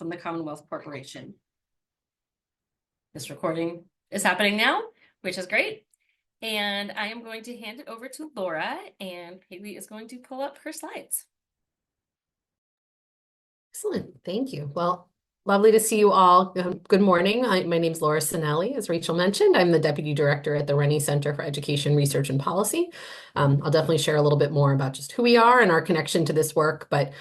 from the Commonwealth Corporation. This recording is happening now, which is great. And I am going to hand it over to Laura, and Haley is going to pull up her slides. Excellent. Thank you. Well, lovely to see you all. Good morning. My name is Laura Sinelli. As Rachel mentioned, I'm the Deputy Director at the Rennie Center for Education, Research, and Policy. I'll definitely share a little bit more about just who we are and our connection to this work, but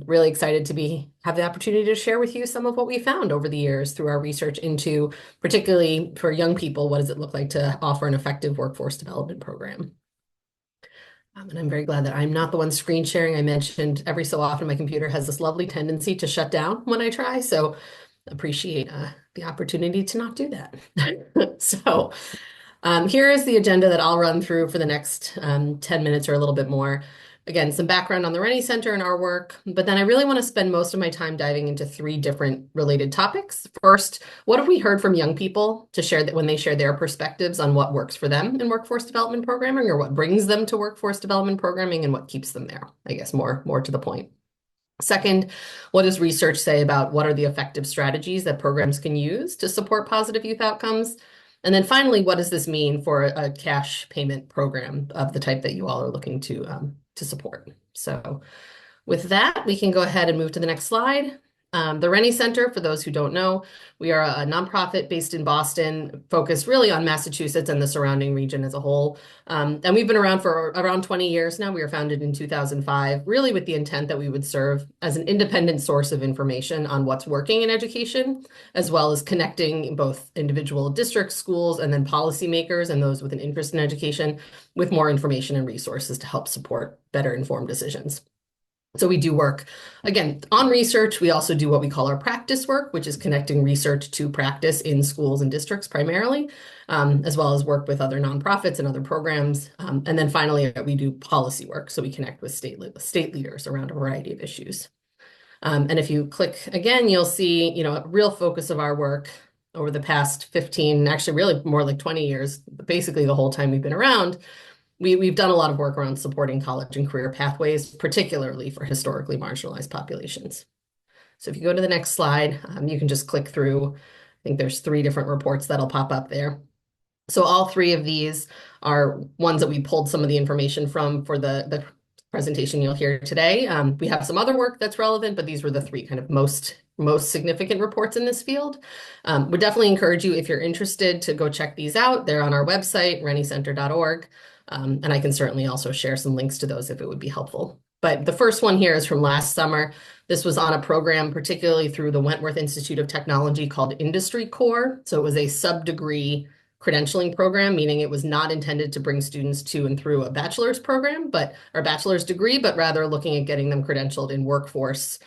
really excited to have the opportunity to share with you some of what we found over the years through our research into, particularly for young people, what does it look like to offer an effective workforce development program. And I'm very glad that I'm not the one screen sharing. I mentioned every so often my computer has this lovely tendency to shut down when I try, so appreciate the opportunity to not do that. So here is the agenda that I'll run through for the next 10 minutes or a little bit more. Again, some background on the Rennie Center and our work, but then I really want to spend most of my time diving into 3 different related topics. First, what have we heard from young people to share that when they share their perspectives on what works for them in workforce development programming, or what brings them to workforce development programming and what keeps them there? I guess more to the point. Second, what does research say about what are the effective strategies that programs can use to support positive youth outcomes? And then finally, what does this mean for a cash payment program of the type that you all are looking to support? So with that, we can go ahead and move to the next slide. The Rennie Center, for those who don't know, we are a nonprofit based in Boston, focused really on Massachusetts and the surrounding region as a whole. And we've been around for around 20 years now. We were founded in 2005, really with the intent that we would serve as an independent source of information on what's working in education, as well as connecting both individual districts, schools, and then policymakers and those with an interest in education with more information and resources to help support better informed decisions. So we do work, again, on research. We also do what we call our practice work, which is connecting research to practice in schools and districts primarily, as well as work with other nonprofits and other programs. And then finally, we do policy work. So we connect with state leaders around a variety of issues. And if you click again, you'll see, a real focus of our work over the past 15, actually really more like 20 years, basically the whole time we've been around. We've done a lot of work around supporting college and career pathways, particularly for historically marginalized populations. So if you go to the next slide, you can just click through. I think there's 3 different reports that'll pop up there. So all 3 of these are ones that we pulled some of the information from for the presentation you'll hear today. We have some other work that's relevant, but these were the 3 kind of most significant reports in this field. Would definitely encourage you, if you're interested, to go check these out. They're on our website, renniecenter.org. And I can certainly also share some links to those if it would be helpful. But the first one here is from last summer. This was on a program, particularly through the Wentworth Institute of Technology, called Industry Core. So it was a sub-degree credentialing program, meaning it was not intended to bring students to and through a bachelor's program, or bachelor's degree, but rather looking at getting them credentialed in workforce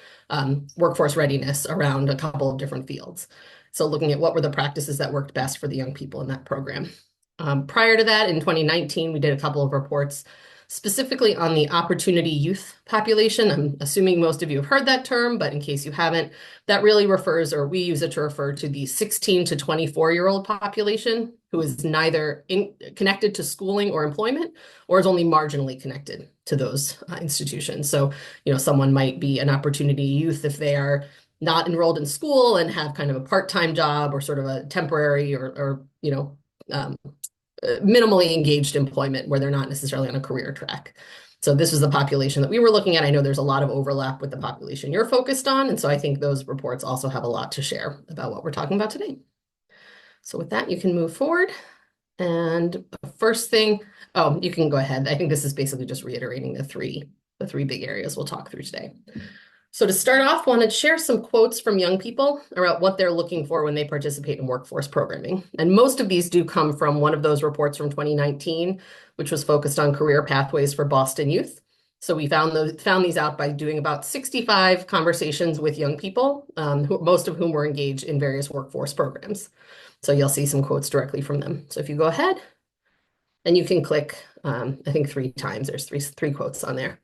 readiness around a couple of different fields. So looking at what were the practices that worked best for the young people in that program. Prior to that, in 2019, we did a couple of reports specifically on the opportunity youth population. I'm assuming most of you have heard that term, but in case you haven't, that really refers, or we use it to refer to the 16 to 24-year-old population who is neither connected to schooling or employment, or is only marginally connected to those institutions. So, someone might be an opportunity youth if they are not enrolled in school and have kind of a part-time job or sort of a temporary or minimally engaged employment where they're not necessarily on a career track. So this is the population that we were looking at. I know there's a lot of overlap with the population you're focused on. And so I think those reports also have a lot to share about what we're talking about today. So with that, you can move forward. And the first thing, you can go ahead. I think this is basically just reiterating the three big areas we'll talk through today. So to start off, I wanted to share some quotes from young people about what they're looking for when they participate in workforce programming. And most of these do come from one of those reports from 2019, which was focused on career pathways for Boston youth. So we found these out by doing about 65 conversations with young people, most of whom were engaged in various workforce programs. So you'll see some quotes directly from them. So if you go ahead, and you can click, I think 3 times, there's three quotes on there.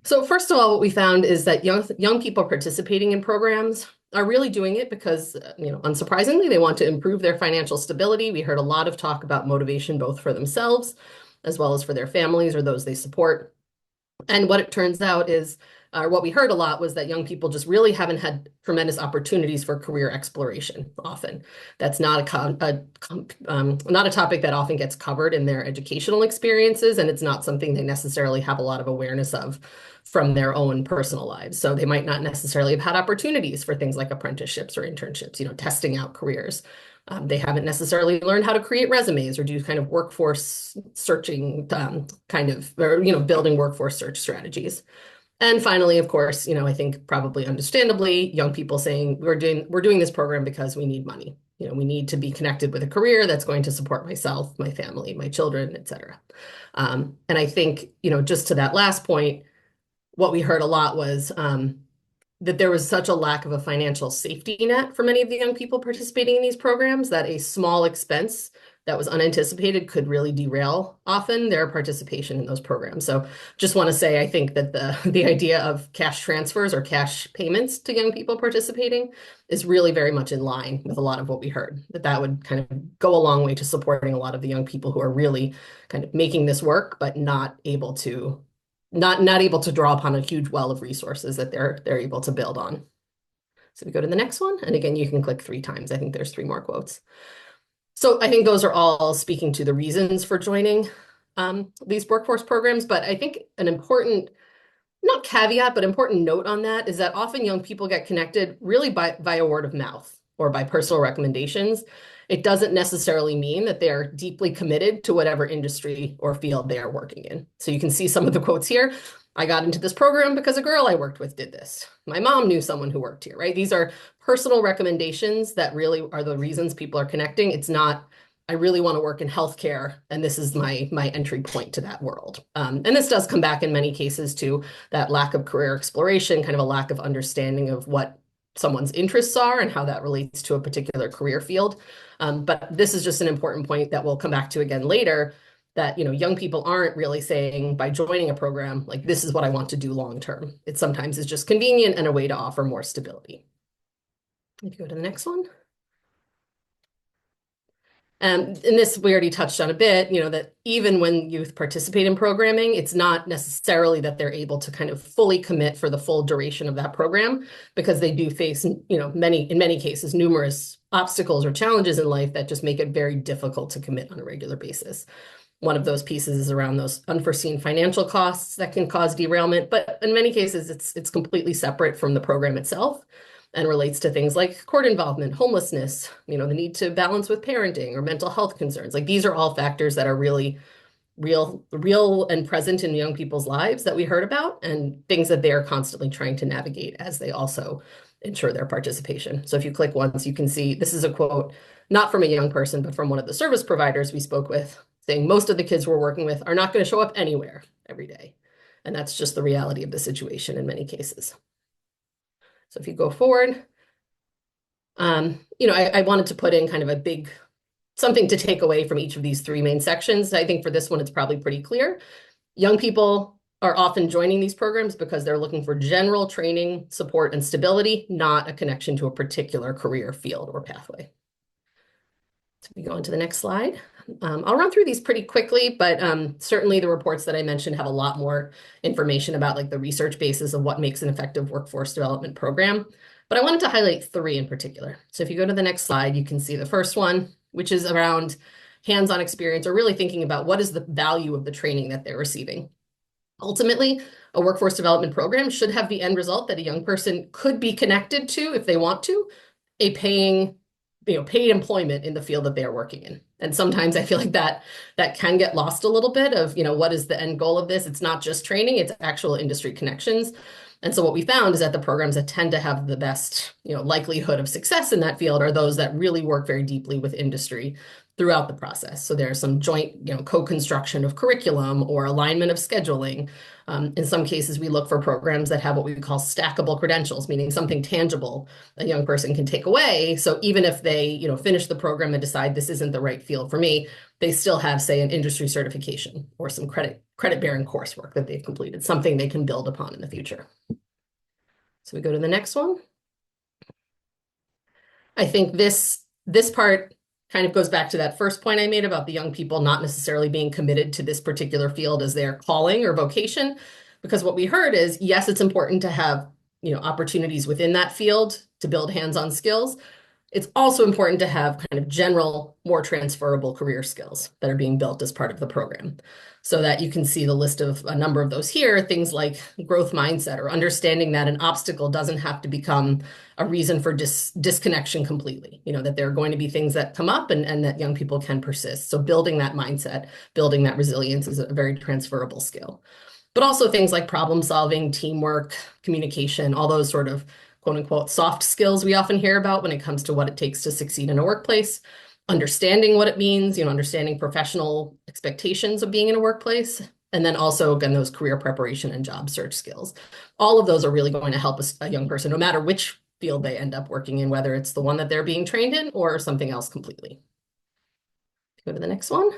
So first of all, what we found is that young people participating in programs are really doing it because, unsurprisingly, they want to improve their financial stability. We heard a lot of talk about motivation, both for themselves as well as for their families or those they support. And what it turns out is, what we heard a lot was that young people just really haven't had tremendous opportunities for career exploration often. That's not not a topic that often gets covered in their educational experiences, and it's not something they necessarily have a lot of awareness of from their own personal lives. So they might not necessarily have had opportunities for things like apprenticeships or internships, testing out careers. They haven't necessarily learned how to create resumes or do kind of workforce searching or building workforce search strategies. And finally, of course, I think probably understandably, young people saying we're doing this program because we need money. We need to be connected with a career that's going to support myself, my family, my children, et cetera. And I think, just to that last point, what we heard a lot was that there was such a lack of a financial safety net for many of the young people participating in these programs that a small expense that was unanticipated could really derail often their participation in those programs. So just want to say, I think that the idea of cash transfers or cash payments to young people participating is really very much in line with a lot of what we heard, that would kind of go a long way to supporting a lot of the young people who are really kind of making this work, but not able to draw upon a huge well of resources that they're able to build on. So we go to the next one. And again, you can click 3 times. I think there's 3 more quotes. So I think those are all speaking to the reasons for joining these workforce programs. But I think an important, not caveat, but important note on that is that often young people get connected really via word of mouth or by personal recommendations. It doesn't necessarily mean that they're deeply committed to whatever industry or field they are working in. So you can see some of the quotes here. I got into this program because a girl I worked with did this. My mom knew someone who worked here, right? These are personal recommendations that really are the reasons people are connecting. It's not, I really want to work in healthcare, and this is my entry point to that world. And this does come back in many cases to that lack of career exploration, kind of a lack of understanding of what someone's interests are and how that relates to a particular career field. But this is just an important point that we'll come back to again later, that young people aren't really saying by joining a program, like, this is what I want to do long term. It sometimes is just convenient and a way to offer more stability. If you go to the next one. And this we already touched on a bit, that even when youth participate in programming, it's not necessarily that they're able to kind of fully commit for the full duration of that program, because they do face, in many cases, numerous obstacles or challenges in life that just make it very difficult to commit on a regular basis. One of those pieces is around those unforeseen financial costs that can cause derailment, but in many cases, it's completely separate from the program itself and relates to things like court involvement, homelessness, the need to balance with parenting or mental health concerns. Like, these are all factors that are really real and present in young people's lives that we heard about, and things that they are constantly trying to navigate as they also ensure their participation. So if you click once, you can see this is a quote, not from a young person, but from one of the service providers we spoke with, saying most of the kids we're working with are not going to show up anywhere every day. And that's just the reality of the situation in many cases. So if you go forward, I wanted to put in kind of a big something to take away from each of these 3 main sections. I think for this one, it's probably pretty clear. Young people are often joining these programs because they're looking for general training, support, and stability, not a connection to a particular career field or pathway. So we go on to the next slide. I'll run through these pretty quickly, but certainly the reports that I mentioned have a lot more information about like the research basis of what makes an effective workforce development program. But I wanted to highlight 3 in particular. So if you go to the next slide, you can see the first one, which is around hands-on experience, or really thinking about what is the value of the training that they're receiving. Ultimately, a workforce development program should have the end result that a young person could be connected to, if they want to, a paid employment in the field that they are working in. And sometimes I feel like that can get lost a little bit of, what is the end goal of this? It's not just training, it's actual industry connections. And so what we found is that the programs that tend to have the best, likelihood of success in that field are those that really work very deeply with industry throughout the process. So there's some joint, co-construction of curriculum or alignment of scheduling. In some cases, we look for programs that have what we call stackable credentials, meaning something tangible a young person can take away. So even if they, finish the program and decide this isn't the right field for me, they still have, say, an industry certification or some credit-bearing coursework that they've completed, something they can build upon in the future. So we go to the next one. I think this part kind of goes back to that first point I made about the young people not necessarily being committed to this particular field as their calling or vocation, Because what we heard is, yes, it's important to have, opportunities within that field to build hands-on skills. It's also important to have kind of general, more transferable career skills that are being built as part of the program. So that you can see the list of a number of those here, things like growth mindset or understanding that an obstacle doesn't have to become a reason for disconnection completely. That there are going to be things that come up and that young people can persist. So building that mindset, building that resilience is a very transferable skill. But also things like problem solving, teamwork, communication, all those sort of quote unquote soft skills we often hear about when it comes to what it takes to succeed in a workplace, understanding what it means, understanding professional expectations of being in a workplace, and then also, again, those career preparation and job search skills. All of those are really going to help a young person, no matter which field they end up working in, whether it's the one that they're being trained in or something else completely. Go to the next one.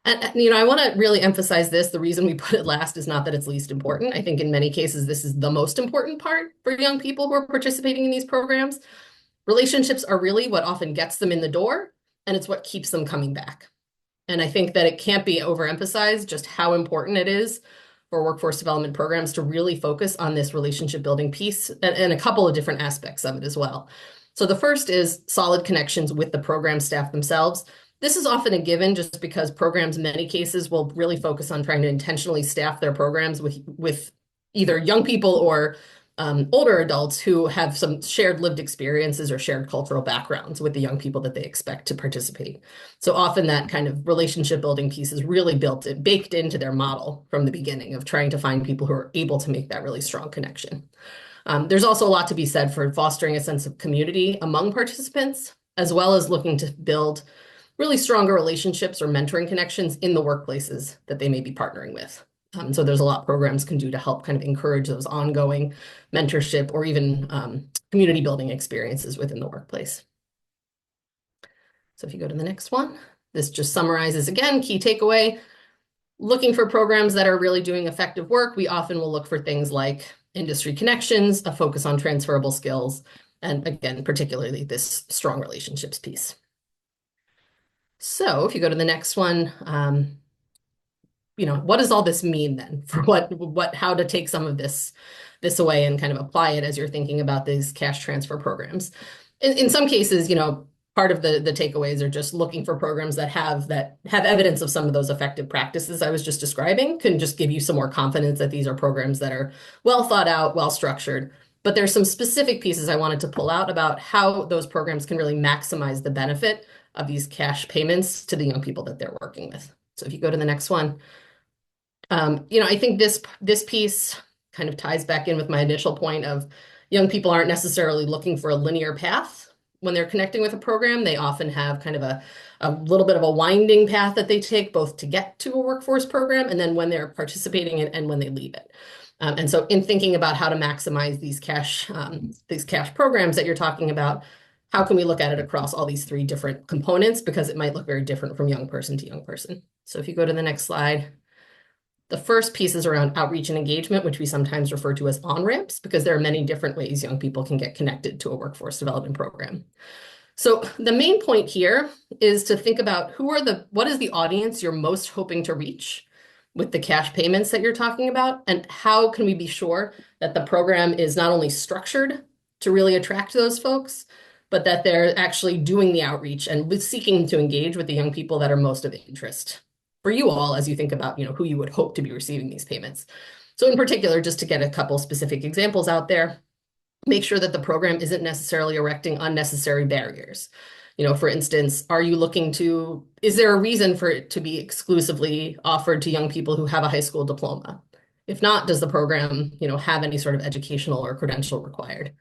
And I want to really emphasize this. The reason we put it last is not that it's least important. I think in many cases, this is the most important part for young people who are participating in these programs. Relationships are really what often gets them in the door, and it's what keeps them coming back. And I think that it can't be overemphasized just how important it is for workforce development programs to really focus on this relationship building piece and a couple of different aspects of it as well. So the first is solid connections with the program staff themselves. This is often a given just because programs in many cases will really focus on trying to intentionally staff their programs with either young people or older adults who have some shared lived experiences or shared cultural backgrounds with the young people that they expect to participate. So often that kind of relationship building piece is really baked into their model from the beginning of trying to find people who are able to make that really strong connection. There's also a lot to be said for fostering a sense of community among participants, as well as looking to build really stronger relationships or mentoring connections in the workplaces that they may be partnering with. So there's a lot programs can do to help kind of encourage those ongoing mentorship or even community building experiences within the workplace. So if you go to the next one, this just summarizes again, key takeaway, looking for programs that are really doing effective work. We often will look for things like industry connections, a focus on transferable skills, and again, particularly this strong relationships piece. So if you go to the next one, what does all this mean then for how to take some of this away and kind of apply it as you're thinking about these cash transfer programs? In some cases, part of the takeaways are just looking for programs that have evidence of some of those effective practices I was just describing, can just give you some more confidence that these are programs that are well thought out, well structured. But there's some specific pieces I wanted to pull out about how those programs can really maximize the benefit of these cash payments to the young people that they're working with. So if you go to the next one, I think this piece kind of ties back in with my initial point of young people aren't necessarily looking for a linear path when they're connecting with a program. They often have kind of a little bit of a winding path that they take both to get to a workforce program and then when they're participating in and when they leave it. And so in thinking about how to maximize these cash programs that you're talking about, how can we look at it across all these three different components? Because it might look very different from young person to young person. So if you go to the next slide, the first piece is around outreach and engagement, which we sometimes refer to as on-ramps, because there are many different ways young people can get connected to a workforce development program. So the main point here is to think about what is the audience you're most hoping to reach with the cash payments that you're talking about, and how can we be sure that the program is not only structured to really attract those folks, but that they're actually doing the outreach and seeking to engage with the young people that are most of interest for you all as you think about, who you would hope to be receiving these payments. So in particular, just to get a couple specific examples out there, make sure that the program isn't necessarily erecting unnecessary barriers. For instance, is there a reason for it to be exclusively offered to young people who have a high school diploma? If not, does the program, have any sort of education or credential required?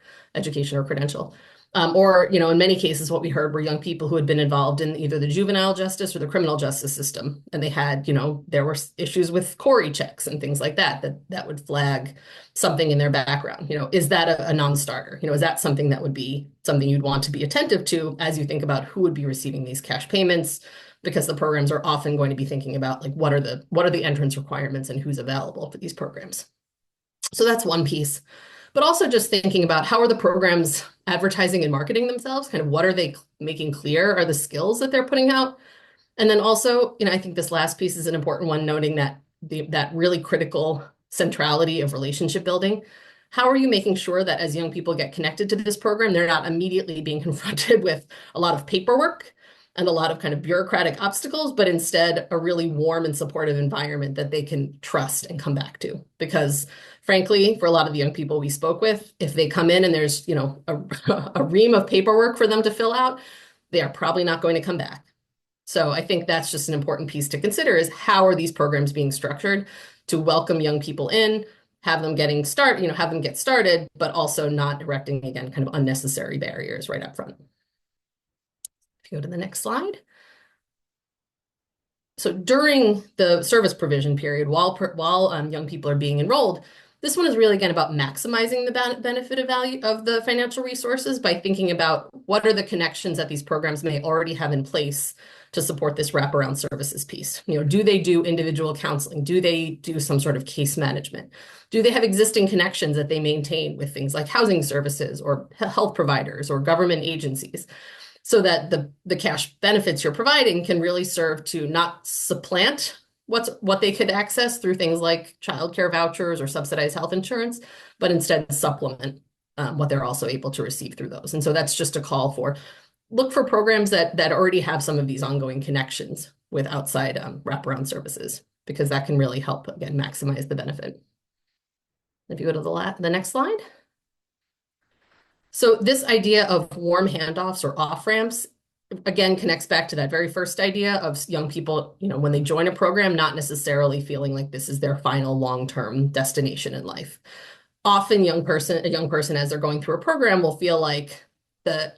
Or, in many cases, what we heard were young people who had been involved in either the juvenile justice or the criminal justice system. And they had, there were issues with Corey checks and things like that would flag something in their background. Is that a non-starter? Is that something that would be something you'd want to be attentive to as you think about who would be receiving these cash payments? Because the programs are often going to be thinking about like, what are the entrance requirements and who's available for these programs? So that's one piece. But also just thinking about how are the programs advertising and marketing themselves, kind of what are they making clear are the skills that they're putting out? And then also, I think this last piece is an important one, noting that that really critical centrality of relationship building. How are you making sure that as young people get connected to this program, they're not immediately being confronted with a lot of paperwork and a lot of kind of bureaucratic obstacles, but instead a really warm and supportive environment that they can trust and come back to? Because frankly, for a lot of the young people we spoke with, if they come in and there's, a ream of paperwork for them to fill out, they are probably not going to come back. So I think that's just an important piece to consider, is how are these programs being structured to welcome young people in, have them get started, but also not erecting, again, kind of unnecessary barriers right up front. If you go to the next slide. So during the service provision period, while young people are being enrolled, this one is really, again, about maximizing the benefit of value of the financial resources by thinking about what are the connections that these programs may already have in place to support this wraparound services piece. Do they do individual counseling? Do they do some sort of case management? Do they have existing connections that they maintain with things like housing services or health providers or government agencies, so that the cash benefits you're providing can really serve to not supplant what they could access through things like childcare vouchers or subsidized health insurance, but instead supplement what they're also able to receive through those. And so that's just a call for look for programs that already have some of these ongoing connections with outside wraparound services, because that can really help, again, maximize the benefit. If you go to the next slide. So this idea of warm handoffs or off-ramps, again, connects back to that very first idea of young people, when they join a program, not necessarily feeling like this is their final long-term destination in life. Often a young person, as they're going through a program, will feel like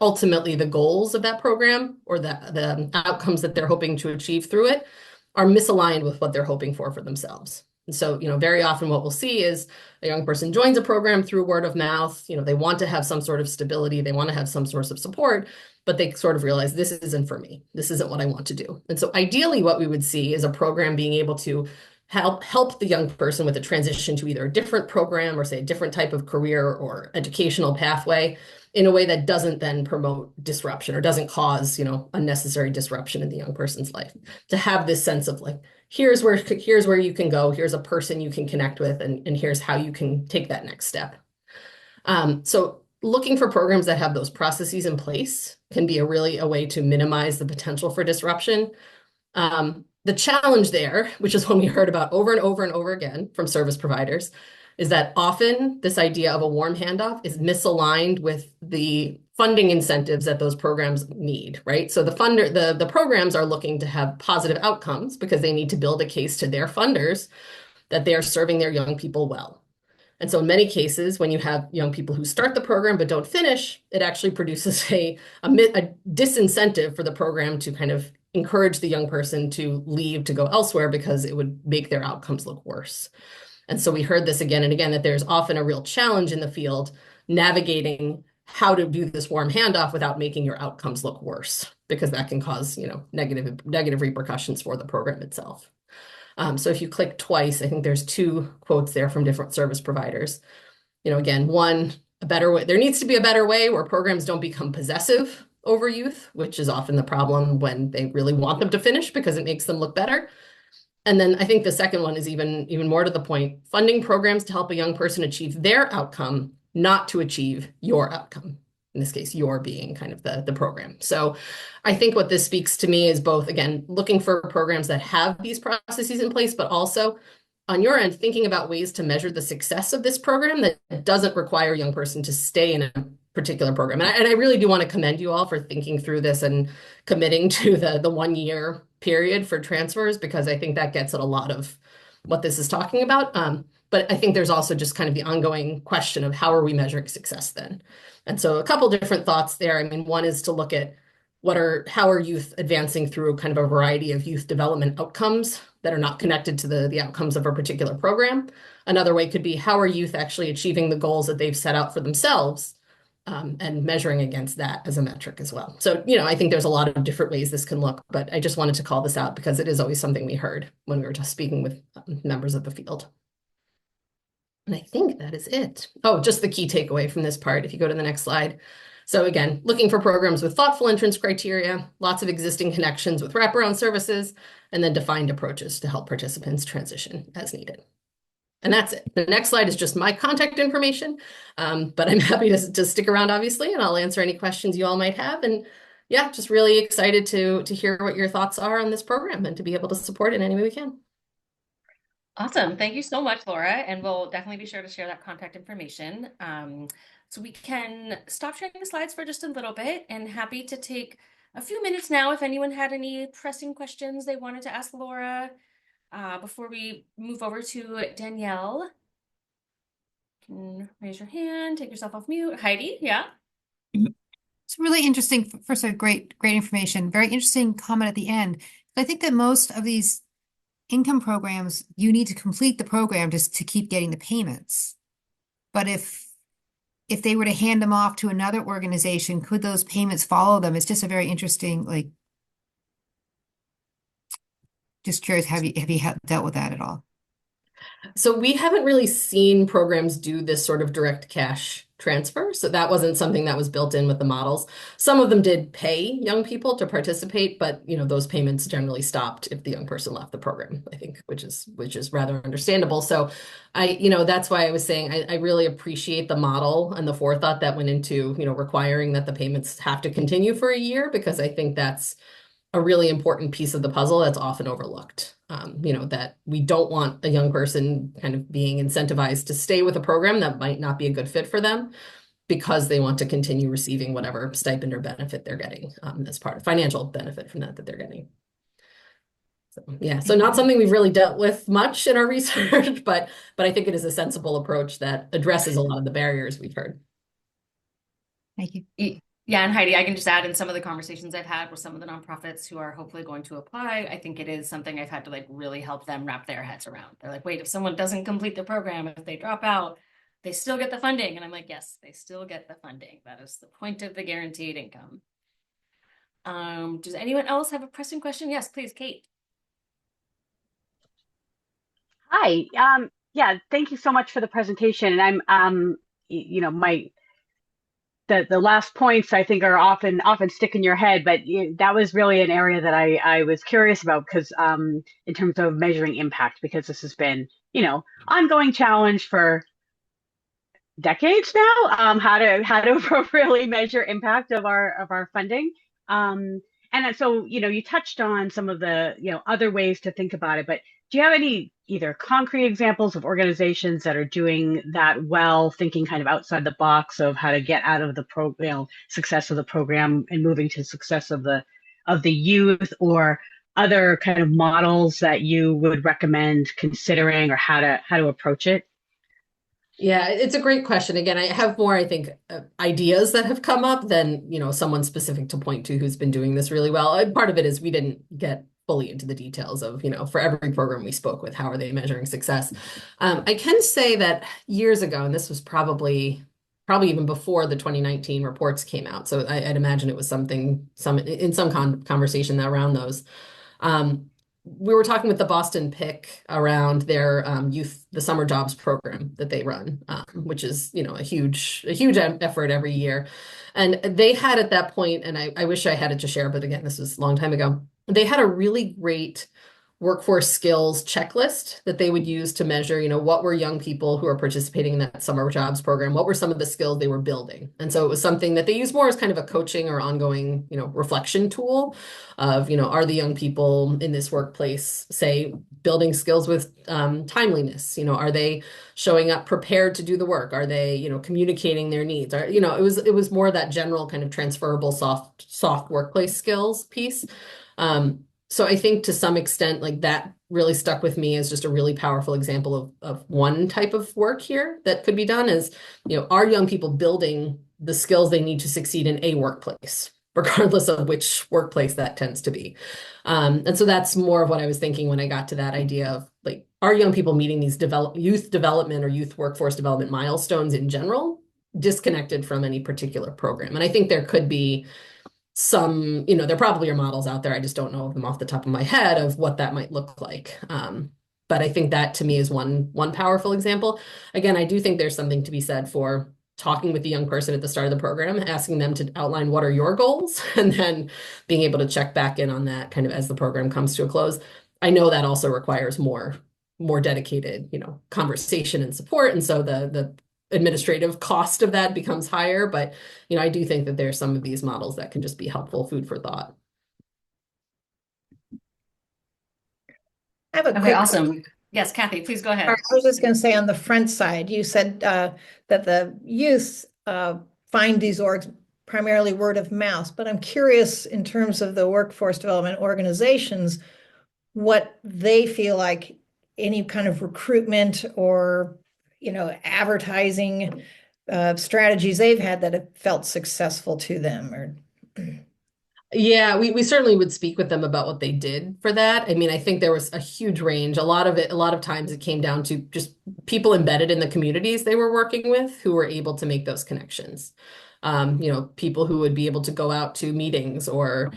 ultimately the goals of that program or the outcomes that they're hoping to achieve through it are misaligned with what they're hoping for themselves. And so, very often what we'll see is a young person joins a program through word of mouth. They want to have some sort of stability. They want to have some source of support, but they sort of realize this isn't for me. This isn't what I want to do. And so ideally what we would see is a program being able to help the young person with a transition to either a different program or, say, a different type of career or educational pathway in a way that doesn't then promote disruption or doesn't cause, unnecessary disruption in the young person's life. To have this sense of like, here's where you can go, here's a person you can connect with, and here's how you can take that next step. So looking for programs that have those processes in place can be a way to minimize the potential for disruption. The challenge there, which is one we heard about over and over and over again from service providers, is that often this idea of a warm handoff is misaligned with the funding incentives that those programs need, right? So the programs are looking to have positive outcomes because they need to build a case to their funders that they are serving their young people well. And so in many cases, when you have young people who start the program but don't finish, it actually produces a disincentive for the program to kind of encourage the young person to leave to go elsewhere, because it would make their outcomes look worse. And so we heard this again and again, that there's often a real challenge in the field navigating how to do this warm handoff without making your outcomes look worse, because that can cause, negative repercussions for the program itself. So if you click twice, I think there's two quotes there from different service providers. Again, one, a better way. There needs to be a better way where programs don't become possessive over youth, which is often the problem when they really want them to finish because it makes them look better. And then I think the second one is even more to the point: funding programs to help a young person achieve their outcome, not to achieve your outcome. In this case, your being kind of the program. So I think what this speaks to me is both, again, looking for programs that have these processes in place, but also on your end, thinking about ways to measure the success of this program that doesn't require a young person to stay in a particular program. And I really do want to commend you all for thinking through this and committing to the 1 year period for transfers, because I think that gets at a lot of what this is talking about. But I think there's also just kind of the ongoing question of how are we measuring success then? And so a couple different thoughts there. I mean, one is to look at how are youth advancing through kind of a variety of youth development outcomes that are not connected to the outcomes of a particular program. Another way could be, how are youth actually achieving the goals that they've set out for themselves, and measuring against that as a metric as well. So, I think there's a lot of different ways this can look, but I just wanted to call this out because it is always something we heard when we were just speaking with members of the field. And I think that is it. Oh, just the key takeaway from this part, if you go to the next slide. So again, looking for programs with thoughtful entrance criteria, lots of existing connections with wraparound services, and then defined approaches to help participants transition as needed. And that's it. The next slide is just my contact information, but I'm happy to stick around, obviously, and I'll answer any questions you all might have. And yeah, just really excited to hear what your thoughts are on this program and to be able to support it in any way we can. Awesome. Thank you so much, Laura. And we'll definitely be sure to share that contact information. So we can stop sharing the slides for just a little bit, and happy to take a few minutes now if anyone had any pressing questions they wanted to ask Laura before we move over to Danielle. You can raise your hand, take yourself off mute. Heidi, yeah? It's really interesting. First, great information. Very interesting comment at the end. I think that most of these income programs, you need to complete the program just to keep getting the payments. But if they were to hand them off to another organization, could those payments follow them? It's just a very interesting, like, just curious, have you dealt with that at all? So we haven't really seen programs do this sort of direct cash transfer. So that wasn't something that was built in with the models. Some of them did pay young people to participate, but those payments generally stopped if the young person left the program, I think, which is rather understandable. So that's why I was saying I really appreciate the model and the forethought that went into, requiring that the payments have to continue for a year, because I think that's a really important piece of the puzzle that's often overlooked. That we don't want a young person kind of being incentivized to stay with a program that might not be a good fit for them because they want to continue receiving whatever stipend or benefit they're getting as part of financial benefit from that they're getting. So, yeah, so not something we've really dealt with much in our research, but I think it is a sensible approach that addresses a lot of the barriers we've heard. Thank you. Yeah, and Heidi, I can just add, in some of the conversations I've had with some of the nonprofits who are hopefully going to apply, I think it is something I've had to really help them wrap their heads around. They're like, wait, if someone doesn't complete the program, if they drop out, they still get the funding. And I'm like, yes, they still get the funding. That is the point of the guaranteed income. Does anyone else have a pressing question? Yes, please, Kate. Hi. Yeah, thank you so much for the presentation. And I'm the last points I think are often stick in your head, but that was really an area that I was curious about, because in terms of measuring impact, because this has been ongoing challenge for decades now, how to appropriately measure impact of our funding. And so you touched on some of the other ways to think about it, but do you have any either concrete examples of organizations that are doing that well, thinking kind of outside the box of how to get out of the success of the program and moving to success of the youth, or other kind of models that you would recommend considering, or how to approach it? Yeah, it's a great question. Again, I have more, I think, ideas that have come up than, someone specific to point to who's been doing this really well. Part of it is we didn't get fully into the details of, for every program we spoke with, how are they measuring success? I can say that years ago, and this was probably even before the 2019 reports came out, so I'd imagine it was in some conversation around those. We were talking with the Boston PIC around their the summer jobs program that they run, which is a huge effort every year. And they had at that point, and I wish I had it to share, but again, this was a long time ago. They had a really great workforce skills checklist that they would use to measure, what were young people who are participating in that summer jobs program, what were some of the skills they were building. And so it was something that they use more as kind of a coaching or ongoing, reflection tool of, are the young people in this workplace, say, building skills with timeliness? Are they showing up prepared to do the work? Are they, communicating their needs? It was more that general kind of transferable soft workplace skills piece. So I think to some extent, that really stuck with me as just a really powerful example of one type of work here that could be done is, are young people building the skills they need to succeed in a workplace, regardless of which workplace that tends to be. And so that's more of what I was thinking when I got to that idea of are young people meeting these youth development or youth workforce development milestones in general, disconnected from any particular program? And I think there could be some, there probably are models out there. I just don't know them off the top of my head of what that might look like. But I think that to me is one powerful example. Again, I do think there's something to be said for talking with the young person at the start of the program, asking them to outline what are your goals, and then being able to check back in on that kind of as the program comes to a close. I know that also requires more dedicated, conversation and support. And so the administrative cost of that becomes higher. But, I do think that there's some of these models that can just be helpful food for thought. I have a Okay, quick. awesome. Yes, Kathy, please go ahead. I was just going to say on the front side, you said that the youth find these orgs primarily word of mouth, but I'm curious in terms of the workforce development organizations, what they feel like any kind of recruitment or, advertising strategies they've had that have felt successful to them or. Yeah, we certainly would speak with them about what they did for that. I mean, I think there was a huge range. A lot of times it came down to just people embedded in the communities they were working with who were able to make those connections. People who would be able to go out to meetings or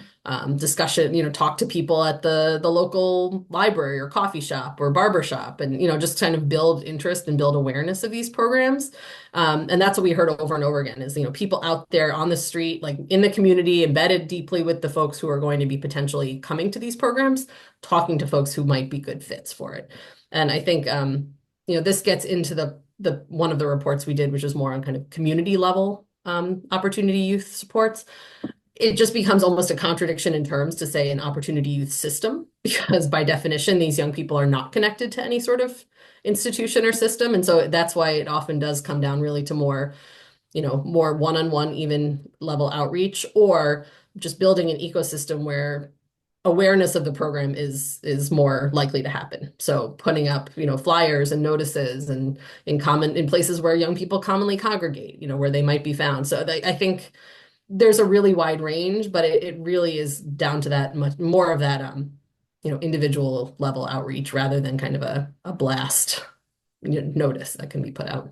discussion, talk to people at the local library or coffee shop or barber shop and, just kind of build interest and build awareness of these programs. And that's what we heard over and over again is, people out there on the street, like in the community, embedded deeply with the folks who are going to be potentially coming to these programs, talking to folks who might be good fits for it. And I think, this gets into the one of the reports we did, which is more on kind of community level opportunity youth supports. It just becomes almost a contradiction in terms to say an opportunity youth system, because by definition, these young people are not connected to any sort of institution or system. And so that's why it often does come down really to more one-on-one, even level outreach, or just building an ecosystem where awareness of the program is more likely to happen. So putting up, flyers and notices and in places where young people commonly congregate, where they might be found. So I think there's a really wide range, but it really is down to that much more of that, individual level outreach rather than kind of a blast notice that can be put out.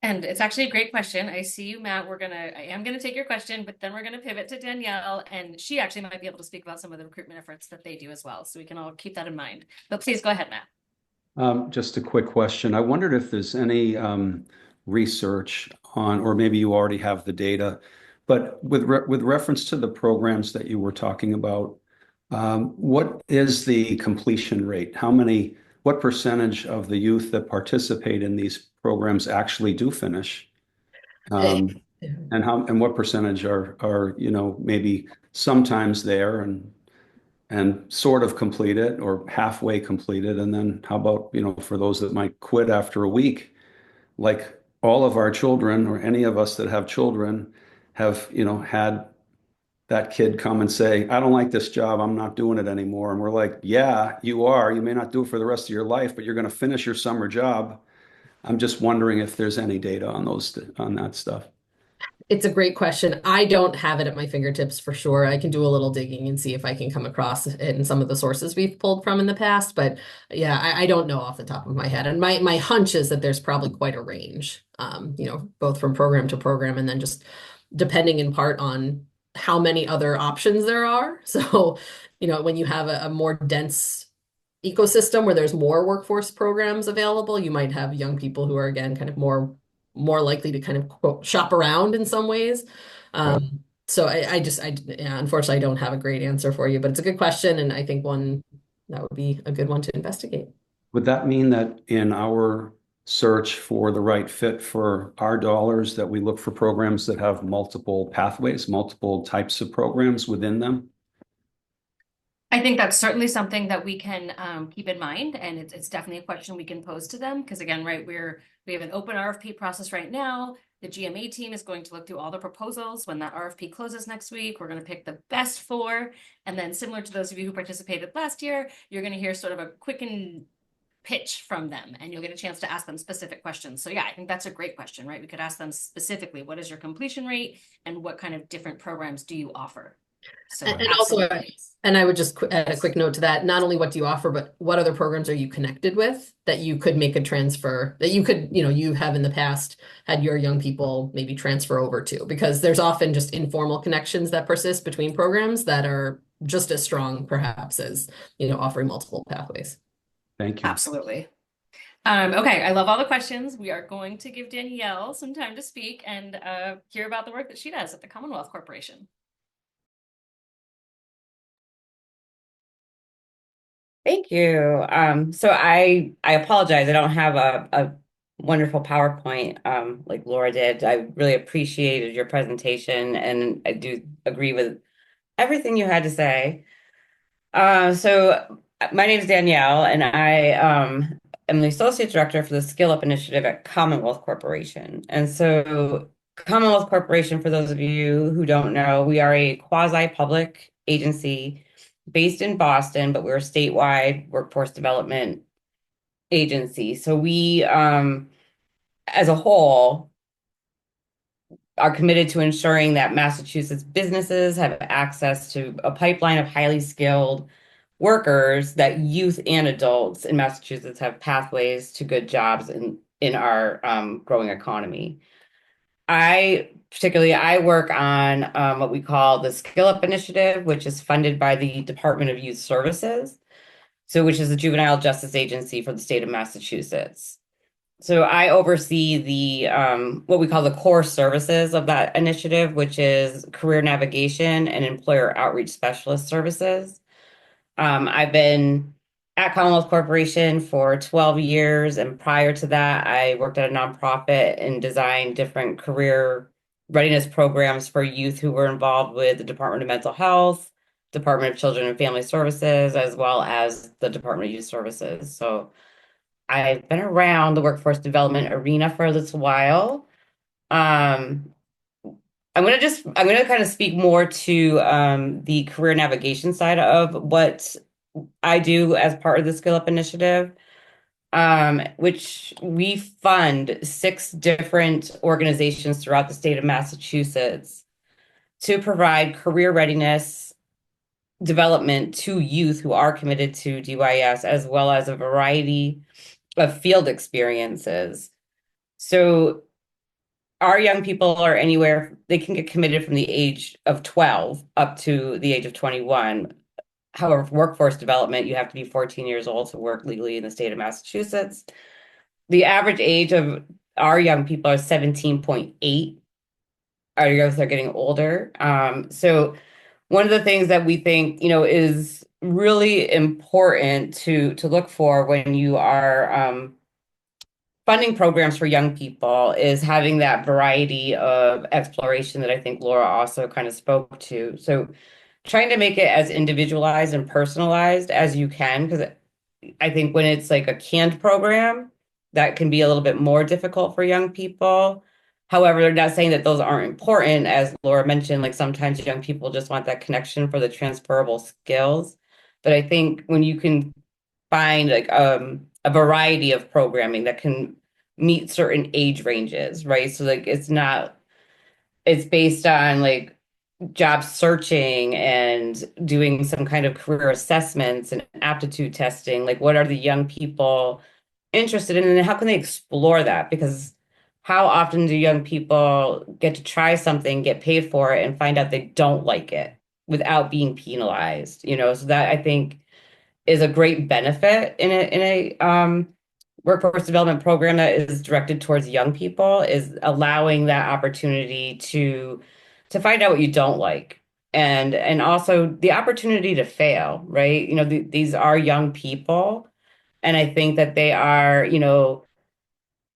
And it's actually a great question. I see you, Matt. I am gonna take your question, but then we're gonna pivot to Danielle, and she actually might be able to speak about some of the recruitment efforts that they do as well. So we can all keep that in mind. But please go ahead, Matt. Just a quick question. I wondered if there's any research on, or maybe you already have the data, but with reference to the programs that you were talking about, what is the completion rate? What percentage of the youth that participate in these programs actually do finish? And what percentage are maybe sometimes there and sort of complete it or halfway completed? And then how about, for those that might quit after a week, like all of our children or any of us that have children have, had that kid come and say, I don't like this job, I'm not doing it anymore. And we're like, yeah, you are. You may not do it for the rest of your life, but you're going to finish your summer job. I'm just wondering if there's any data on that stuff. It's a great question. I don't have it at my fingertips for sure. I can do a little digging and see if I can come across it in some of the sources we've pulled from in the past. But yeah, I don't know off the top of my head. And my hunch is that there's probably quite a range, both from program to program and then just depending in part on how many other options there are. So, when you have a more dense ecosystem where there's more workforce programs available, you might have young people who are again kind of more likely to kind of quote, shop around in some ways. So unfortunately, I don't have a great answer for you, but it's a good question. And I think one that would be a good one to investigate. Would that mean that in our search for the right fit for our dollars, that we look for programs that have multiple pathways, multiple types of programs within them? I think that's certainly something that we can keep in mind, and it's definitely a question we can pose to them because again, right, we have an open RFP process right now. The GMA team is going to look through all the proposals. When that RFP closes next week, we're going to pick the best 4, and then similar to those of you who participated last year, you're going to hear sort of a quickened pitch from them, and you'll get a chance to ask them specific questions. So yeah, I think that's a great question, right? We could ask them specifically, what is your completion rate, and what kind of different programs do you offer? So and also, and I would just add a quick note to that. Not only what do you offer, but what other programs are you connected with that you could make a transfer that you could, you have in the past had your young people maybe transfer over to, because there's often just informal connections that persist between programs that are just as strong perhaps as, offering multiple pathways. Thank you. Absolutely. Okay, I love all the questions. We are going to give Danielle some time to speak and hear about the work that she does at the Commonwealth Corporation. Thank you. So I apologize. I don't have a wonderful PowerPoint like Laura did. I really appreciated your presentation, and I do agree with everything you had to say. So my name is Danielle, and I am the Associate Director for the Skill Up Initiative at Commonwealth Corporation. And so Commonwealth Corporation, for those of you who don't know, we are a quasi-public agency based in Boston, but we're a statewide workforce development agency. So we, as a whole, are committed to ensuring that Massachusetts businesses have access to a pipeline of highly skilled workers, that youth and adults in Massachusetts have pathways to good jobs in our growing economy. I work on what we call the Skill Up Initiative, which is funded by the Department of Youth Services, so which is the juvenile justice agency for the state of Massachusetts. So I oversee the what we call the core services of that initiative, which is career navigation and employer outreach specialist services. I've been at Commonwealth Corporation for 12 years, and prior to that, I worked at a nonprofit and designed different career readiness programs for youth who were involved with the Department of Mental Health, Department of Children and Family Services, as well as the Department of Youth Services. So I've been around the workforce development arena for a little while. Um, I'm gonna kind of speak more to the career navigation side of what I do as part of the Skill Up Initiative, which we fund 6 different organizations throughout the state of Massachusetts to provide career readiness development to youth who are committed to DYS, as well as a variety of field experiences. So our young people are anywhere, they can get committed from the age of 12 up to the age of 21. However, for workforce development, you have to be 14 years old to work legally in the state of Massachusetts. The average age of our young people are 17.8. Our youth are getting older. So one of the things that we think, is really important to look for when you are funding programs for young people is having that variety of exploration that I think Laura also kind of spoke to. So trying to make it as individualized and personalized as you can, because I think when it's like a canned program, that can be a little bit more difficult for young people. However, they're not saying that those aren't important. As Laura mentioned, like sometimes young people just want that connection for the transferable skills. But I think when you can find like a variety of programming that can meet certain age ranges, right? So like it's based on like job searching and doing some kind of career assessments and aptitude testing. Like, what are the young people interested in, and how can they explore that? Because how often do young people get to try something, get paid for it, and find out they don't like it without being penalized? So that I think is a great benefit in a workforce development program that is directed towards young people, is allowing that opportunity to find out what you don't like, and also the opportunity to fail, right? These are young people, and I think that they are,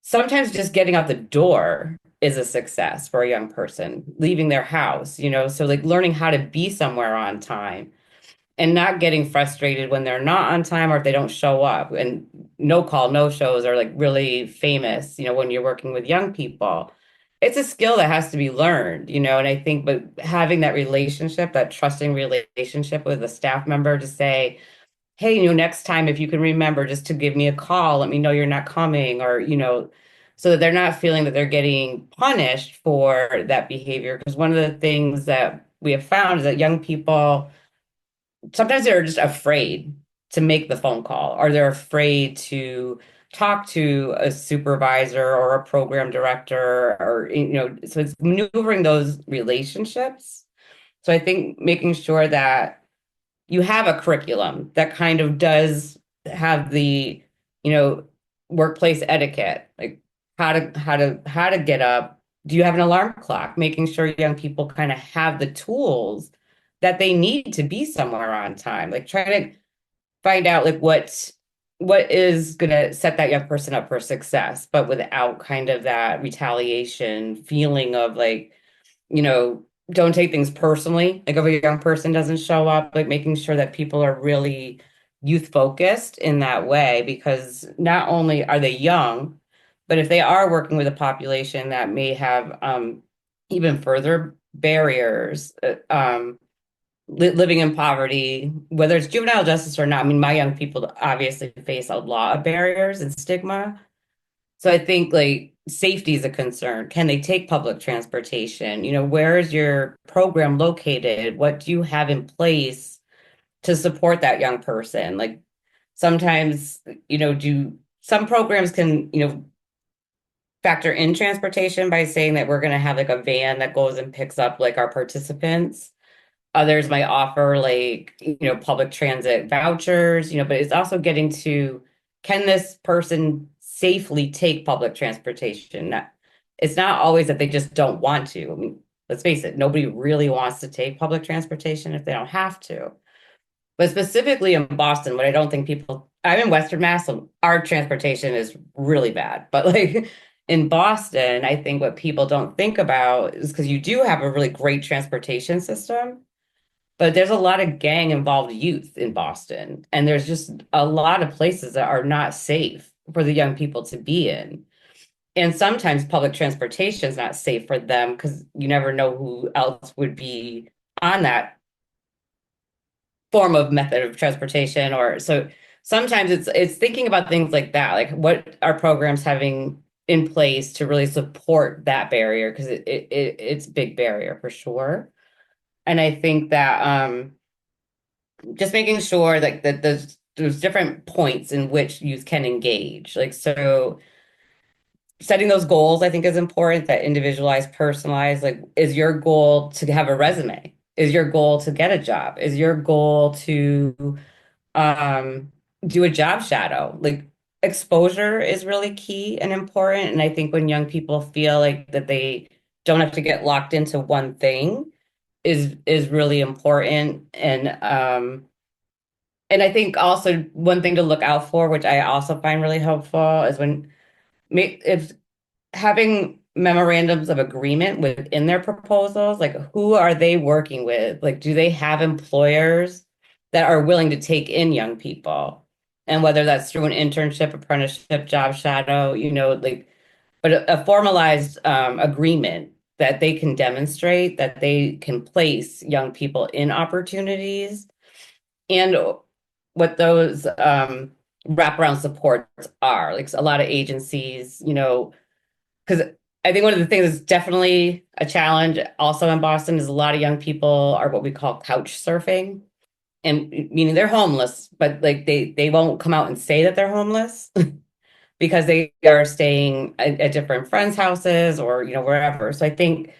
sometimes just getting out the door is a success for a young person, leaving their house, so like learning how to be somewhere on time and not getting frustrated when they're not on time or if they don't show up. And no call, no shows are like really famous, when you're working with young people. It's a skill that has to be learned, and I think, but having that relationship, that trusting relationship with a staff member to say, hey, next time, if you can remember just to give me a call, let me know you're not coming, or, so that they're not feeling that they're getting punished for that behavior. Because one of the things that we have found is that young people, sometimes they're just afraid to make the phone call, or they're afraid to talk to a supervisor or a program director, or so it's maneuvering those relationships. So I think making sure that you have a curriculum that kind of does have the workplace etiquette, like how to get up. Do you have an alarm clock? Making sure young people kind of have the tools that they need to be somewhere on time. Like trying to find out like what is gonna set that young person up for success, but without kind of that retaliation feeling of like, don't take things personally. Like if a young person doesn't show up, like making sure that people are really youth focused in that way, because not only are they young, but if they are working with a population that may have even further barriers, living in poverty, whether it's juvenile justice or not. I mean, my young people obviously face a lot of barriers and stigma. So I think like safety is a concern. Can they take public transportation? Where is your program located? What do you have in place to support that young person? Like sometimes, do some programs can, factor in transportation by saying that we're going to have like a van that goes and picks up like our participants. Others might offer like, public transit vouchers, but it's also getting to, can this person safely take public transportation? It's not always that they just don't want to. I mean, let's face it, nobody really wants to take public transportation if they don't have to. But specifically in Boston, what I don't think people, I'm in Western Mass, so our transportation is really bad. But like in Boston, I think what people don't think about is because you do have a really great transportation system, but there's a lot of gang involved youth in Boston. And there's just a lot of places that are not safe for the young people to be in. And sometimes public transportation is not safe for them because you never know who else would be on that form of method of transportation. Or so sometimes it's thinking about things like that, like what are programs having in place to really support that barrier, because it's a big barrier for sure. And I think that just making sure that there's different points in which youth can engage. Like, so setting those goals, I think, is important, that individualized, personalized. Like, is your goal to have a resume? Is your goal to get a job? Is your goal to do a job shadow? Like, exposure is really key and important. And I think when young people feel like that they don't have to get locked into one thing is really important. And I think also one thing to look out for, which I also find really helpful, is if having memorandums of agreement within their proposals, like who are they working with? Like, do they have employers that are willing to take in young people? And whether that's through an internship, apprenticeship, job shadow, like, but a formalized agreement that they can demonstrate that they can place young people in opportunities, and what those wraparound supports are. Like a lot of agencies, because I think one of the things that's definitely a challenge also in Boston is a lot of young people are what we call couch surfing, and meaning they're homeless, but like they won't come out and say that they're homeless because they are staying at different friends' houses or wherever. So I think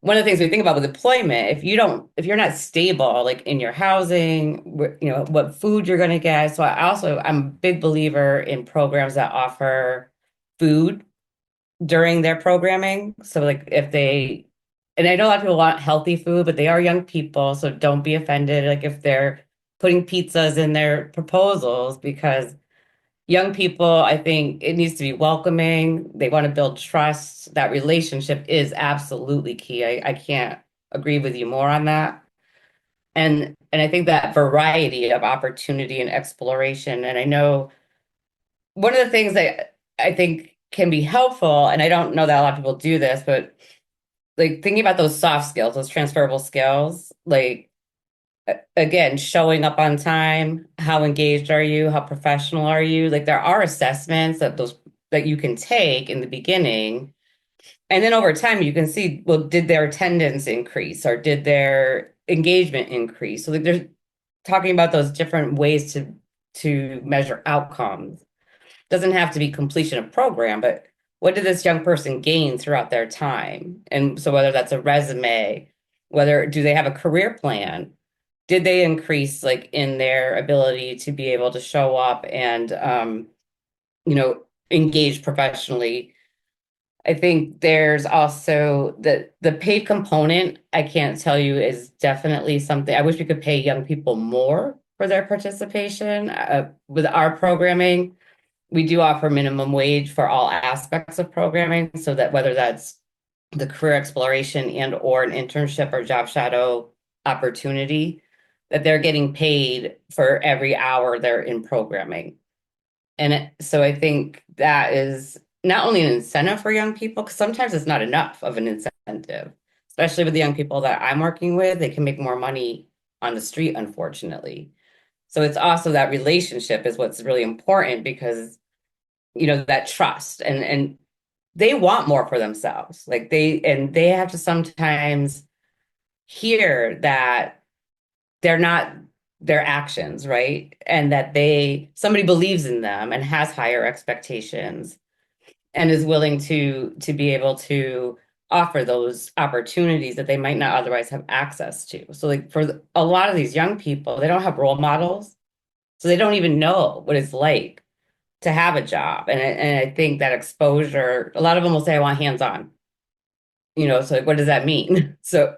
one of the things we think about with employment, if you're not stable, like in your housing, what food you're going to get. So I'm a big believer in programs that offer food during their programming. So like and I know a lot of people want healthy food, but they are young people, so don't be offended like if they're putting pizzas in their proposals, because young people, I think it needs to be welcoming. They want to build trust. That relationship is absolutely key. I can't agree with you more on that. And I think that variety of opportunity and exploration. And I know one of the things that I think can be helpful, and I don't know that a lot of people do this, but like thinking about those soft skills, those transferable skills, like again, showing up on time, how engaged are you, how professional are you? Like there are assessments that you can take in the beginning. And then over time you can see, well, did their attendance increase or did their engagement increase? So like there's talking about those different ways to measure outcomes. Doesn't have to be completion of program, but what did this young person gain throughout their time? And so whether that's a resume, whether do they have a career plan? Did they increase like in their ability to be able to show up and engaged professionally. I think there's also the paid component, I can't tell you, is definitely something. I wish we could pay young people more for their participation. With our programming, we do offer minimum wage for all aspects of programming, so that whether that's the career exploration and or an internship or job shadow opportunity, that they're getting paid for every hour they're in programming. So I think that is not only an incentive for young people, because sometimes it's not enough of an incentive, especially with the young people that I'm working with. They can make more money on the street, unfortunately. So it's also that relationship is what's really important, because that trust, and they want more for themselves. Like they have to sometimes hear that they're not their actions, right? And that somebody believes in them and has higher expectations and is willing to be able to offer those opportunities that they might not otherwise have access to. So like for a lot of these young people, they don't have role models. So they don't even know what it's like to have a job. And I think that exposure, a lot of them will say, I want hands-on. So like, what does that mean? So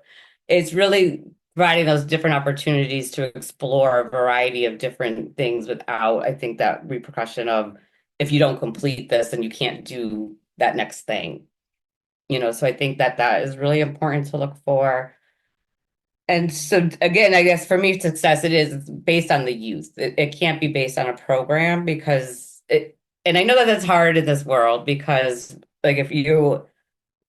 it's really providing those different opportunities to explore a variety of different things without, I think, that repercussion of, if you don't complete this, then you can't do that next thing. So I think that is really important to look for. And so again, I guess for me, success, it's based on the youth. It can't be based on a program, because and I know that that's hard in this world, because like if you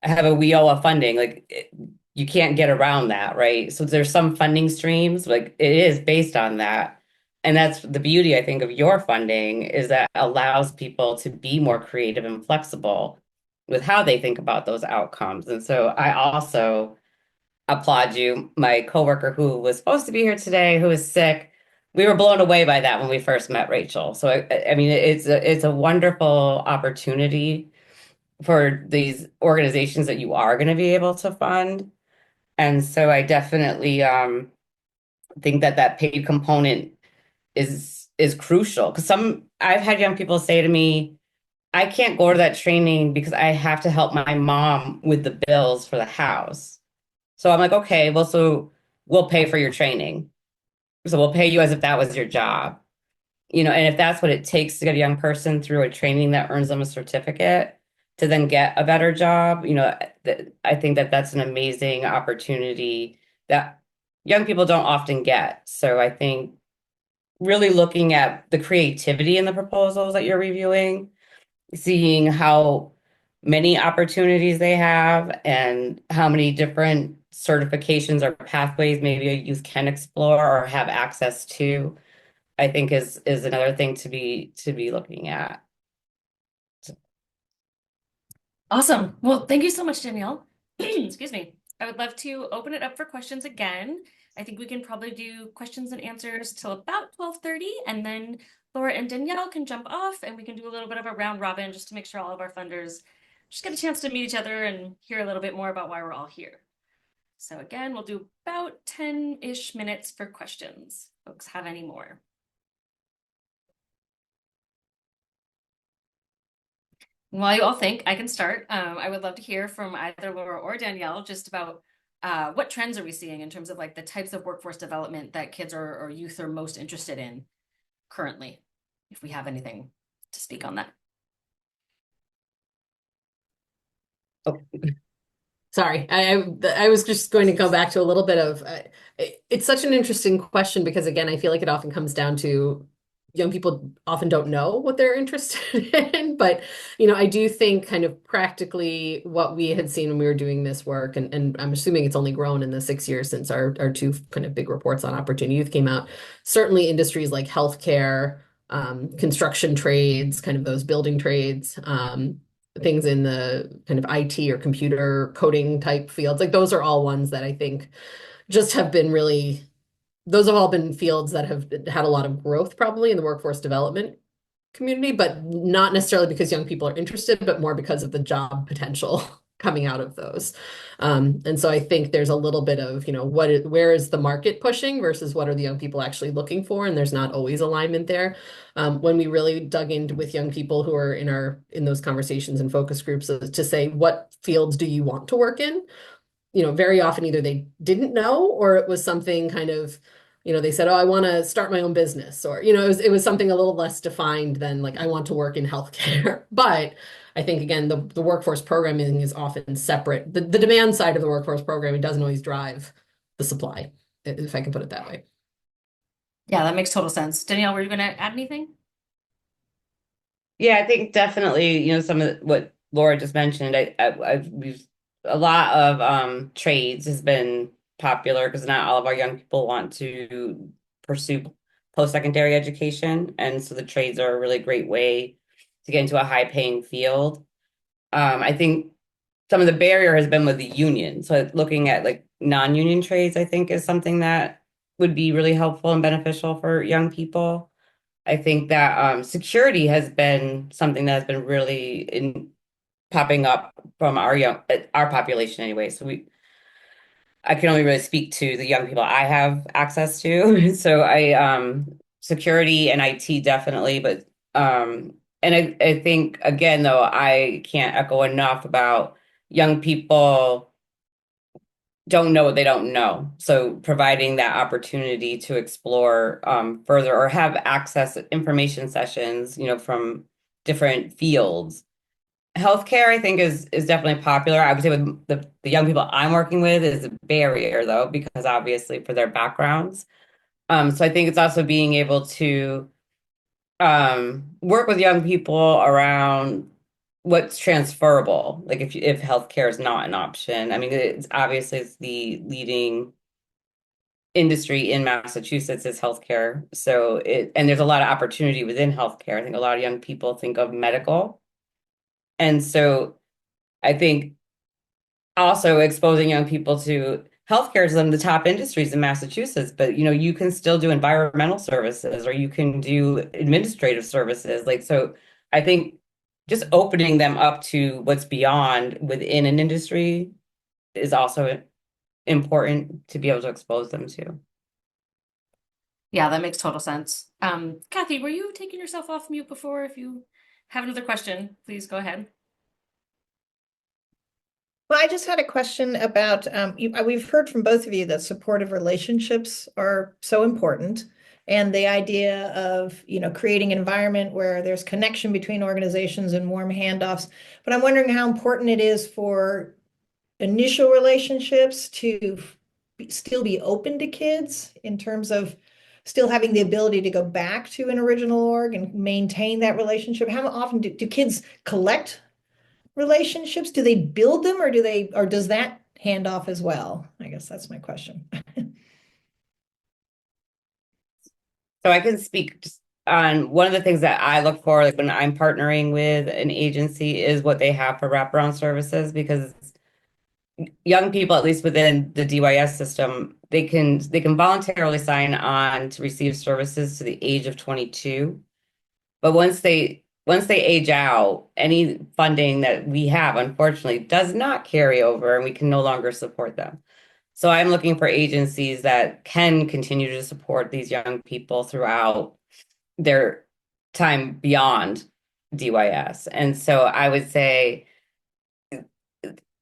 have a WIOA funding, like you can't get around that, right? So there's some funding streams, like it is based on that. And that's the beauty, I think, of your funding, is that allows people to be more creative and flexible with how they think about those outcomes. And so I also applaud you. My coworker who was supposed to be here today, who is sick, we were blown away by that when we first met Rachel. So I mean, it's a wonderful opportunity for these organizations that you are going to be able to fund. And so I definitely think that paid component is crucial, because I've had young people say to me, I can't go to that training because I have to help my mom with the bills for the house. So I'm like, okay, well, so we'll pay for your training. So we'll pay you as if that was your job. And if that's what it takes to get a young person through a training that earns them a certificate to then get a better job, I think that that's an amazing opportunity that young people don't often get. So I think really looking at the creativity in the proposals that you're reviewing, seeing how many opportunities they have and how many different certifications or pathways maybe a youth can explore or have access to, I think is another thing to be looking at. Awesome. Well, thank you so much, Danielle. Excuse me. I would love to open it up for questions again. I think we can probably do questions and answers till about 12:30, and then Laura and Danielle can jump off and we can do a little bit of a round robin just to make sure all of our funders just get a chance to meet each other and hear a little bit more about why we're all here. So again, we'll do about 10-ish minutes for questions. Folks have any more? While you all think, I can start. I would love to hear from either Laura or Danielle just about what trends are we seeing in terms of like the types of workforce development that kids or youth are most interested in currently, if we have anything to speak on that. Oh, sorry. I was just going to go back to a little bit of it's such an interesting question, because again, I feel like it often comes down to young people often don't know what they're interested in. But I do think kind of practically what we had seen when we were doing this work, and I'm assuming it's only grown in the 6 years since our two kind of big reports on Opportunity Youth came out. Certainly industries like healthcare, construction trades, kind of those building trades, things in the kind of IT or computer coding type fields, like those are all ones that I think just have been really, those have all been fields that have had a lot of growth probably in the workforce development community, but not necessarily because young people are interested, but more because of the job potential coming out of those. And so I think there's a little bit of, where is the market pushing versus what are the young people actually looking for? And there's not always alignment there. When we really dug into with young people who are in those conversations and focus groups to say, what fields do you want to work in? Very often either they didn't know or it was something kind of, they said, oh, I want to start my own business, or, it was something a little less defined than like, I want to work in healthcare. But I think, again, the workforce programming is often separate. The demand side of the workforce programming doesn't always drive the supply, if I can put it that way. Yeah, that makes total sense. Danielle, were you going to add anything? Yeah, I think definitely, some of what Laura just mentioned, we've a lot of trades has been popular because not all of our young people want to pursue post-secondary education. And so the trades are a really great way to get into a high-paying field. I think some of the barrier has been with the union. So looking at like non-union trades, I think is something that would be really helpful and beneficial for young people. I think that security has been something that has been really popping up from our population anyway. So I can only really speak to the young people I have access to. So security and IT definitely, but and I think again though I can't echo enough about young people don't know what they don't know. So providing that opportunity to explore further or have access information sessions, from different fields. Healthcare, I think, is definitely popular. I would say with the young people I'm working with is a barrier though, because obviously for their backgrounds. So I think it's also being able to work with young people around what's transferable. Like if healthcare is not an option. I mean, it's the leading industry in Massachusetts is healthcare. And there's a lot of opportunity within healthcare. I think a lot of young people think of medical. And so I think also exposing young people to healthcare is one of the top industries in Massachusetts, but you can still do environmental services or you can do administrative services. So I think just opening them up to what's beyond within an industry is also important to be able to expose them to. Yeah, that makes total sense. Kathy, were you taking yourself off mute before? If you have another question, please go ahead. Well, I just had a question about, we've heard from both of you that supportive relationships are so important. And the idea of, creating an environment where there's connection between organizations and warm handoffs. But I'm wondering how important it is for initial relationships to still be open to kids in terms of still having the ability to go back to an original org and maintain that relationship. How often do kids collect relationships? Do they build them or does that hand off as well? I guess that's my question. So I can speak just on one of the things that I look for, like when I'm partnering with an agency, is what they have for wraparound services, because young people, at least within the DYS system, they can voluntarily sign on to receive services to the age of 22. But once they age out, any funding that we have, unfortunately, does not carry over and we can no longer support them. So I'm looking for agencies that can continue to support these young people throughout their time beyond DYS. And so I would say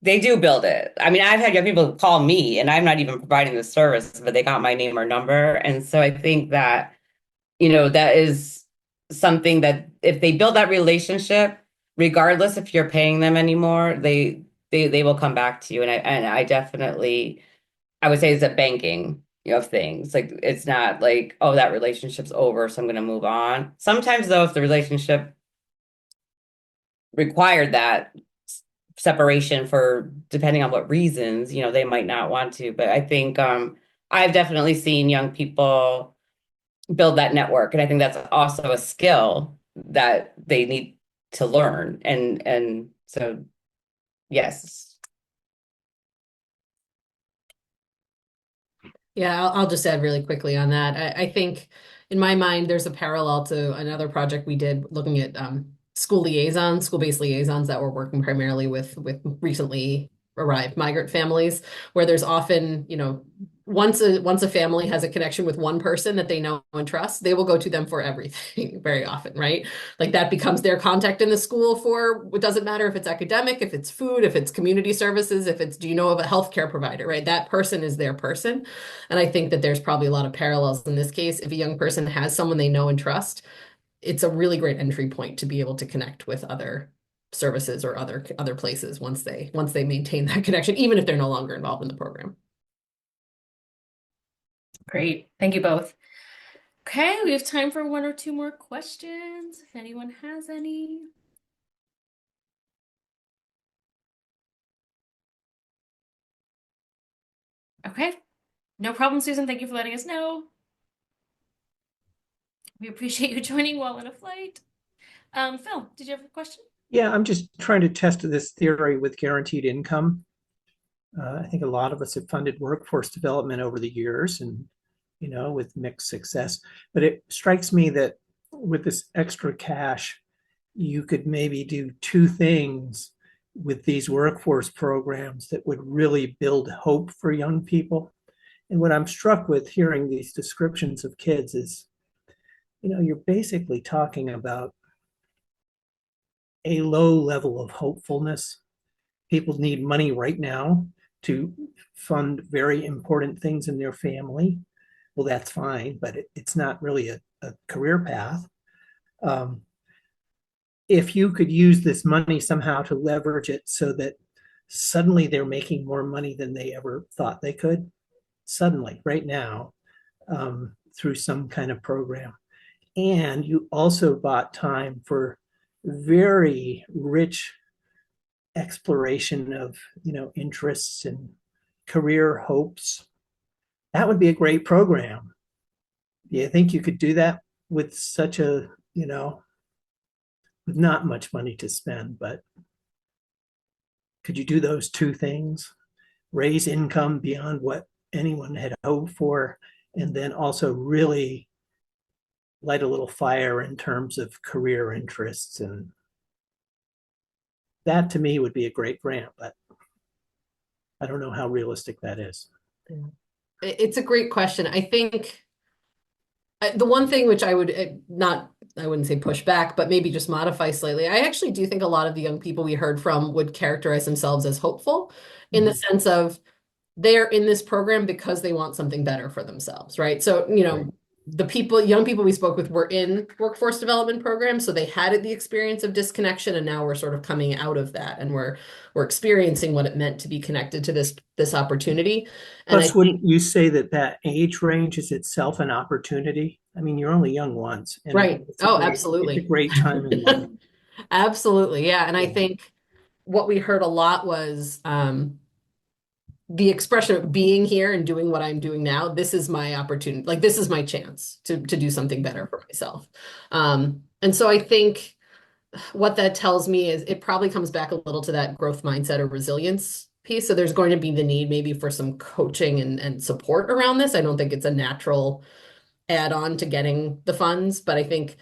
they do build it. I mean, I've had young people call me and I'm not even providing the service, but they got my name or number. And so I think that, that is something that if they build that relationship, regardless if you're paying them anymore, they will come back to you. And I definitely, I would say it's a banking, of things. Like it's not like, oh, that relationship's over, so I'm going to move on. Sometimes though, if the relationship required that separation for depending on what reasons, they might not want to. But I think I've definitely seen young people build that network, and I think that's also a skill that they need to learn. And so, yes. Yeah, I'll just add really quickly on that. I think in my mind, there's a parallel to another project we did looking at school liaisons, school-based liaisons that were working primarily with recently arrived migrant families, where there's often, once a family has a connection with one person that they know and trust, they will go to them for everything very often, right? Like that becomes their contact in the school for, it doesn't matter if it's academic, if it's food, if it's community services, if it's, do you know of a healthcare provider, right? That person is their person. And I think that there's probably a lot of parallels in this case. If a young person has someone they know and trust, it's a really great entry point to be able to connect with other services or other places once they maintain that connection, even if they're no longer involved in the program. Great. Thank you both. Okay, we have time for one or two more questions if anyone has any. Okay, no problem, Susan. Thank you for letting us know. We appreciate you joining while on a flight. Phil, did you have a question? Yeah, I'm just trying to test this theory with guaranteed income. I think a lot of us have funded workforce development over the years and, with mixed success. But it strikes me that with this extra cash, you could maybe do two things with these workforce programs that would really build hope for young people. And what I'm struck with hearing these descriptions of kids is, you're basically talking about a low level of hopefulness. People need money right now to fund very important things in their family. Well, that's fine, but it's not really a career path. If you could use this money somehow to leverage it so that suddenly they're making more money than they ever thought they could, suddenly, right now, through some kind of program. And you also bought time for very rich exploration of interests and career hopes. That would be a great program. Do you think you could do that with such a with not much money to spend, but could you do those two things? Raise income beyond what anyone had hoped for, and then also really light a little fire in terms of career interests. And that to me would be a great grant, but I don't know how realistic that is. It's a great question. I think the one thing which I would I wouldn't say push back, but maybe just modify slightly. I actually do think a lot of the young people we heard from would characterize themselves as hopeful in the sense of they're in this program because they want something better for themselves, right? So, the young people we spoke with were in workforce development programs, so they had the experience of disconnection, and now we're sort of coming out of that, and we're experiencing what it meant to be connected to this opportunity. And Plus, wouldn't you say that age range is itself an opportunity? I mean, you're only young once. And right. Absolutely. It's a great time in life. Absolutely. Yeah. And I think what we heard a lot was the expression of being here and doing what I'm doing now. This is my opportunity. Like, this is my chance to do something better for myself. And so I think what that tells me is it probably comes back a little to that growth mindset or resilience piece. So there's going to be the need maybe for some coaching and support around this. I don't think it's a natural add-on to getting the funds, but I think,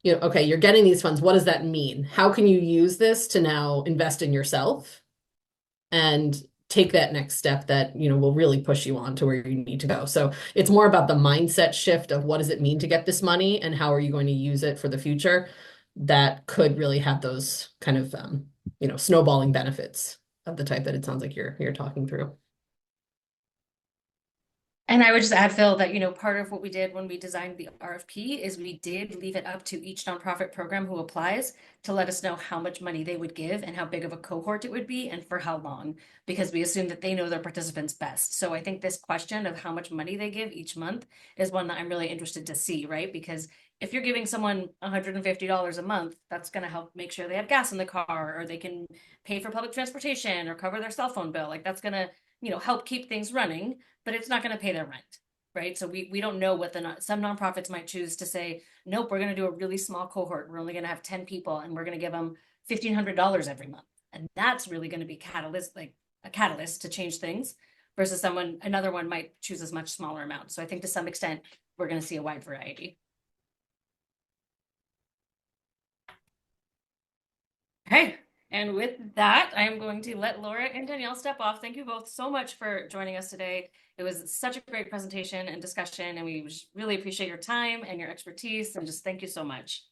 okay, you're getting these funds. What does that mean? How can you use this to now invest in yourself and take that next step that, will really push you on to where you need to go? So it's more about the mindset shift of what does it mean to get this money and how are you going to use it for the future that could really have those kind of, snowballing benefits of the type that it sounds like you're talking through. And I would just add, Phil, that, part of what we did when we designed the RFP is we did leave it up to each nonprofit program who applies to let us know how much money they would give and how big of a cohort it would be and for how long, because we assume that they know their participants best. So I think this question of how much money they give each month is one that I'm really interested to see, right? Because if you're giving someone $150 a month, that's going to help make sure they have gas in the car, or they can pay for public transportation or cover their cell phone bill. Like, that's going to, help keep things running, but it's not going to pay their rent, right? So we don't know what some nonprofits might choose to say, nope, we're going to do a really small cohort. We're only going to have 10 people and we're going to give them $1,500 every month. And that's really going to be a catalyst to change things, versus another one might choose a much smaller amount. So I think to some extent, we're going to see a wide variety. Okay. And with that, I am going to let Laura and Danielle step off. Thank you both so much for joining us today. It was such a great presentation and discussion, and we really appreciate your time and your expertise, and just thank you so much.